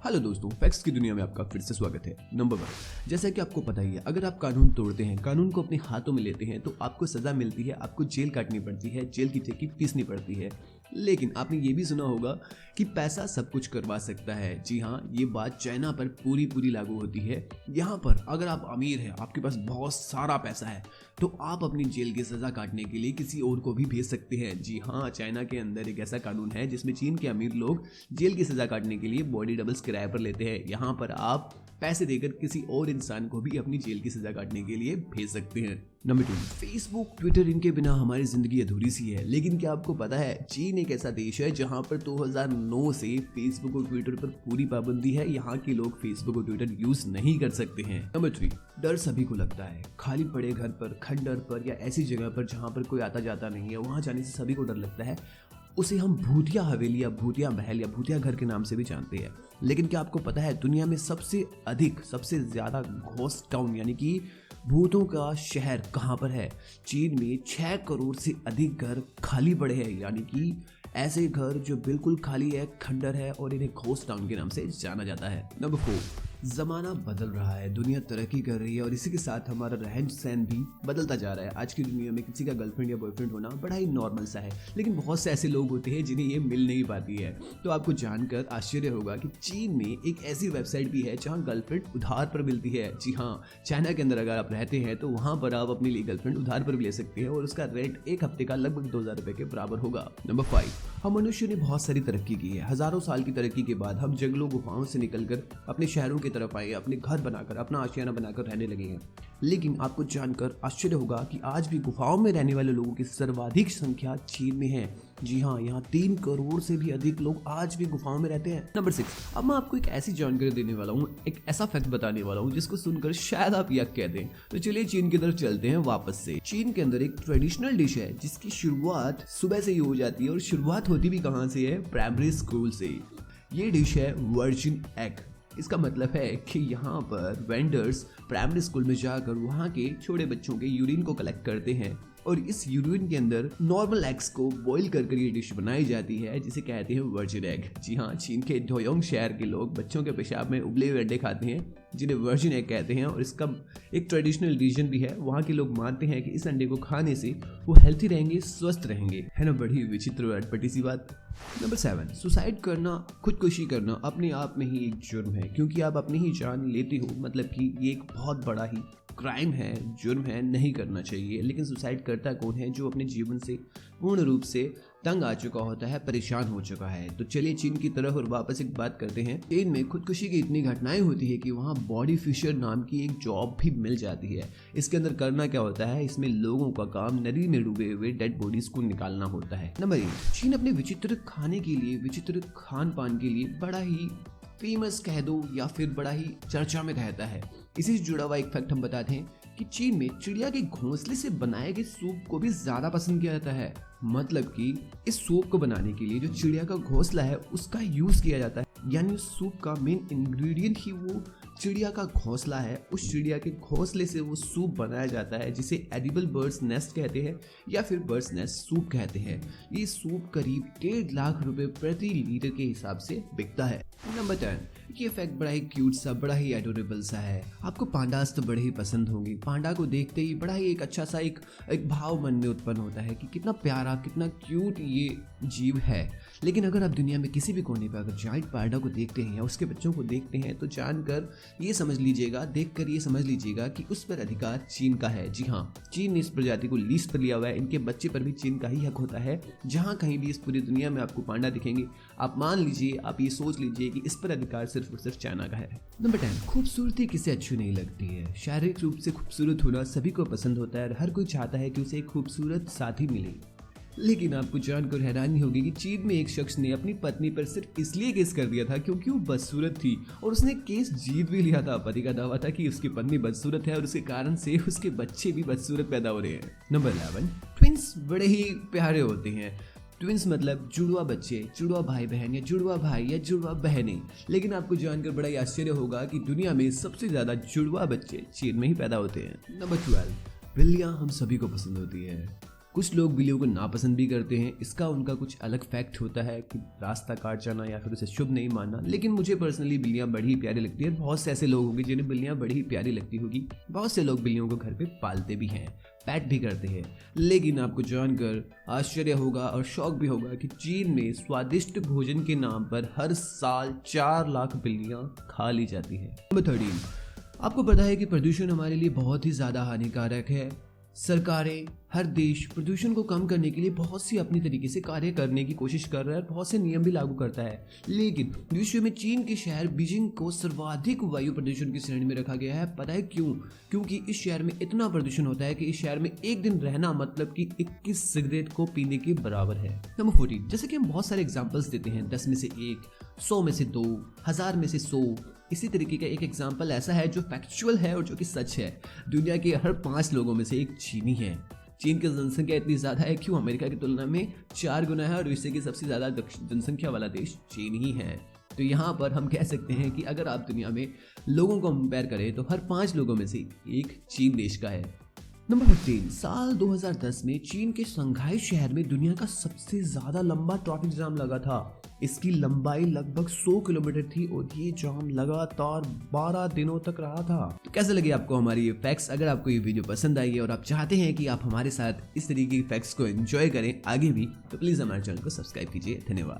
Hello दोस्तों, facts की दुनिया में आपका फिर से स्वागत है। नंबर 1, जैसा कि आपको पता ही है, अगर आप कानून तोड़ते हैं, कानून को अपने हाथों में लेते हैं तो आपको सजा मिलती है, आपको जेल काटनी पड़ती है, जेल की चेक की फीसनी पड़ती है। लेकिन आपने ये भी सुना होगा कि पैसा सब कुछ करवा सकता है। जी हाँ, ये बात चाइना पर पूरी लागू होती है। यहाँ पर अगर आप अमीर हैं, आपके पास बहुत सारा पैसा है, तो आप अपनी जेल की सजा काटने के लिए किसी और को भी भेज सकते हैं। जी हाँ, चाइना के अंदर एक ऐसा कानून है जिसमें चीन के अमीर लोग जेल की सजा काटने के लिए बॉडी डबल्स किराए पर लेते हैं। यहाँ पर आप पैसे देकर किसी और इंसान को भी अपनी जेल की सजा काटने के लिए भेज सकते हैं। नंबर 2, फेसबुक, ट्विटर, इनके बिना हमारी जिंदगी अधूरी सी है। लेकिन क्या आपको पता है, चीन एक ऐसा देश है जहां पर 2009 से फेसबुक और ट्विटर पर पूरी पाबंदी है। यहाँ के लोग फेसबुक और ट्विटर यूज नहीं कर सकते हैं। नंबर 3, डर सभी को लगता है। खाली पड़े घर पर, खंडर पर या ऐसी जगह पर जहां पर कोई आता जाता नहीं है, वहां जाने से सभी को डर लगता है। उसे हम भूतिया हवेली या भूतिया महल या भूतिया घर के नाम से भी जानते हैं। लेकिन क्या आपको पता है, दुनिया में सबसे ज्यादा घोस्ट टाउन यानी कि भूतों का शहर कहाँ पर है? चीन में 6 करोड़ से अधिक घर खाली पड़े हैं, यानी कि ऐसे घर जो बिल्कुल खाली है, खंडर है, और इन्हें घोस्ट टाउन के नाम से जाना जाता है। नंबर 4, जमाना बदल रहा है, दुनिया तरक्की कर रही है और इसी के साथ हमारा रहन सहन भी बदलता जा रहा है। आज की दुनिया में किसी का गर्लफ्रेंड या बॉयफ्रेंड होना बड़ा ही नॉर्मल सा है, लेकिन बहुत से ऐसे लोग होते हैं जिन्हें ये मिल नहीं पाती है। तो आपको जानकर आश्चर्य होगा कि चीन में एक ऐसी वेबसाइट भी है जहाँ गर्लफ्रेंड उधार पर मिलती है। जी हाँ, चाइना के अंदर अगर आप रहते हैं तो वहाँ पर आप अपने लिए गर्लफ्रेंड उधार पर भी ले सकते हैं और उसका रेट एक हफ्ते का लगभग 2000 रुपए के बराबर होगा। नंबर 5, हम मनुष्य ने बहुत सारी तरक्की की है। हजारों साल की तरक्की के बाद हम जंगलों गुफाओं से निकलकर अपने शहरों की तरफ आए, अपने घर बनाकर, अपना आशियाना बनाकर रहने लगे हैं। लेकिन आपको जानकर आश्चर्य होगा कि आज भी गुफाओं में रहने वाले लोगों की सर्वाधिक संख्या चीन में है। जी हाँ, यहाँ 3 करोड़ से भी अधिक लोग आज भी गुफाओं में रहते हैं। नंबर 6, अब मैं आपको एक ऐसी जानकारी देने वाला हूँ, एक ऐसा फैक्ट बताने वाला हूँ जिसको सुनकर शायद आप यक कह दें। तो चलिए चीन की तरफ चलते हैं वापस से। चीन के अंदर एक ट्रेडिशनल डिश है जिसकी शुरुआत सुबह से ही हो जाती है, और शुरुआत होती भी कहाँ से है? प्राइमरी स्कूल से। ये डिश है वर्जिन एग। इसका मतलब है कि यहाँ पर वेंडर्स प्राइमरी स्कूल में जाकर वहाँ के छोटे बच्चों के यूरिन को कलेक्ट करते हैं और इस यूरिन के अंदर नॉर्मल एग्स को बॉईल कर ये डिश बनाई जाती है जिसे कहते हैं वर्जिन एग। जी हाँ, चीन के डोयोंग शहर के लोग बच्चों के पेशाब में उबले हुए अंडे खाते हैं जिन्हें वर्जिन एग कहते हैं, और इसका एक ट्रेडिशनल रीजन भी है। वहाँ के लोग मानते हैं कि इस अंडे को खाने से वो हेल्थी रहेंगे, स्वस्थ रहेंगे। है ना बड़ी विचित्र और अटपटी सी बात। नंबर 7, सुसाइड करना, खुदकुशी करना अपने आप में ही एक जुर्म है, क्योंकि आप अपनी ही जान लेते हो। मतलब कि ये एक बहुत बड़ा ही क्राइम है, जुर्म है, नहीं करना चाहिए। लेकिन सुसाइड करता कौन है? जो अपने जीवन से पूर्ण रूप से तंग आ चुका होता है, परेशान हो चुका है। तो चलिए चीन की तरफ और वापस एक बात करते हैं। चीन में खुदकुशी की इतनी घटनाएं होती है कि वहाँ बॉडी फिशर नाम की एक जॉब भी मिल जाती है। इसके अंदर करना क्या होता है? इसमें लोगों का काम नदी में डूबे हुए डेड बॉडीज को निकालना होता है। नंबर 8, चीन अपने विचित्र खाने के लिए, विचित्र खान पान के लिए बड़ा ही फेमस कह दो या फिर बड़ा ही चर्चा में रहता है। इसी से जुड़ा हुआ एक फैक्ट हम बताते हैं कि चीन में चिड़िया के घोंसले से बनाए गए सूप को भी ज्यादा पसंद किया जाता है। मतलब कि इस सूप को बनाने के लिए जो चिड़िया का घोंसला है उसका यूज किया जाता है, यानी सूप का मेन इंग्रेडिएंट ही वो चिड़िया का घोंसला है। उस चिड़िया के घोंसले से वो सूप बनाया जाता है जिसे एडिबल बर्ड्स नेस्ट कहते हैं या फिर बर्ड्स नेस्ट सूप कहते हैं। ये सूप करीब 1.5 लाख रुपए प्रति लीटर के हिसाब से बिकता है। नंबर 10, ये फैक्ट बड़ा ही क्यूट सा, बड़ा ही एडोरेबल सा है। आपको पांडास तो बड़े ही पसंद होंगे। पांडा को देखते ही बड़ा ही एक अच्छा सा एक भाव मन में उत्पन्न होता है कि कितना प्यारा, कितना क्यूट ये जीव है। लेकिन अगर आप दुनिया में किसी भी कोने पर अगर जायंट पांडा को देखते हैं या उसके बच्चों को देखते हैं तो जानकर ये समझ लीजिएगा, देखकर ये समझ लीजिएगा कि उस पर अधिकार चीन का है। जी हाँ, चीन ने इस प्रजाति को लीज पर लिया हुआ है। इनके बच्चे पर भी चीन का ही हक होता है। जहाँ कहीं भी इस पूरी दुनिया में आपको पांडा दिखेंगे, आप मान लीजिए, आप ये सोच लीजिए कि इस पर अधिकार सिर्फ और सिर्फ चाइना का है। नंबर 10, खूबसूरती किसे अच्छी नहीं लगती है। शारीरिक रूप से खूबसूरत होना सभी को पसंद होता है और हर कोई चाहता है कि उसे एक खूबसूरत साथी मिले। लेकिन आपको जानकर हैरानी होगी कि चीन में एक शख्स ने अपनी पत्नी पर सिर्फ इसलिए केस कर दिया था क्योंकि वो बदसूरत थी, और उसने केस जीत भी लिया था। पति का दावा था कि उसकी पत्नी बदसूरत है और उसके कारण से उसके बच्चे भी बदसूरत पैदा हो रहे हैं। नंबर 11, ट्विंस बड़े ही प्यारे होते हैं। ट्विंस मतलब जुड़वा बच्चे, जुड़वा भाई बहन या जुड़वा भाई या जुड़वा बहनें। लेकिन आपको जानकर बड़ा ही आश्चर्य होगा कि दुनिया में सबसे ज्यादा जुड़वा बच्चे चीन में ही पैदा होते हैं। नंबर 12, बिल्लियां हम सभी को पसंद होती है। कुछ लोग बिल्लियों को नापसंद भी करते हैं, इसका उनका कुछ अलग फैक्ट होता है कि रास्ता काट जाना या फिर उसे शुभ नहीं मानना। लेकिन मुझे पर्सनली बिल्लियां बड़ी ही प्यारी लगती है। बहुत से ऐसे लोग होंगे जिन्हें बिल्लियां बड़ी ही प्यारी लगती होगी। बहुत से लोग बिल्लियों को घर पे पालते भी हैं, पैट भी करते हैं। लेकिन आपको जानकर आश्चर्य होगा और शौक भी होगा कि चीन में स्वादिष्ट भोजन के नाम पर हर साल 4 लाख बिल्लियां खा ली जाती है। नंबर 13, आपको पता है कि प्रदूषण हमारे लिए बहुत ही ज़्यादा हानिकारक है। सरकारें, हर देश प्रदूषण को कम करने के लिए बहुत सी अपनी तरीके से कार्य करने की कोशिश कर रहा है, बहुत से नियम भी लागू करता है। लेकिन विश्व में चीन के शहर बीजिंग को सर्वाधिक वायु प्रदूषण की श्रेणी में रखा गया है। पता है क्यों? क्योंकि इस शहर में इतना प्रदूषण होता है कि इस शहर में एक दिन रहना मतलब कि 21 सिगरेट को पीने के बराबर है। नंबर 14, जैसे कि हम बहुत सारे एग्जाम्पल्स देते हैं, 10 में से 1, 100 में से 2, 1000 में से 100। इसी तरीके का एक एग्जाम्पल ऐसा है जो फैक्चुअल है और जो कि सच है। दुनिया के हर 5 लोगों में से एक चीनी है। चीन की जनसंख्या इतनी ज़्यादा है क्यों? अमेरिका की तुलना में 4 गुना है और विश्व की सबसे ज़्यादा जनसंख्या वाला देश चीन ही है। तो यहाँ पर हम कह सकते हैं कि अगर आप दुनिया में लोगों को कंपेयर करें तो हर 5 लोगों में से एक चीन देश का है। नंबर 15, साल 2010 में चीन के शंघाई शहर में दुनिया का सबसे ज़्यादा लंबा ट्रैफिक जाम लगा था। इसकी लंबाई लगभग 100 किलोमीटर थी और ये जाम लगातार 12 दिनों तक रहा था। तो कैसे लगे आपको हमारी ये फैक्ट्स? अगर आपको ये वीडियो पसंद आई है और आप चाहते हैं कि आप हमारे साथ इस तरीके की फैक्ट्स को एंजॉय करें आगे भी, तो प्लीज़ हमारे चैनल को सब्सक्राइब कीजिए। धन्यवाद।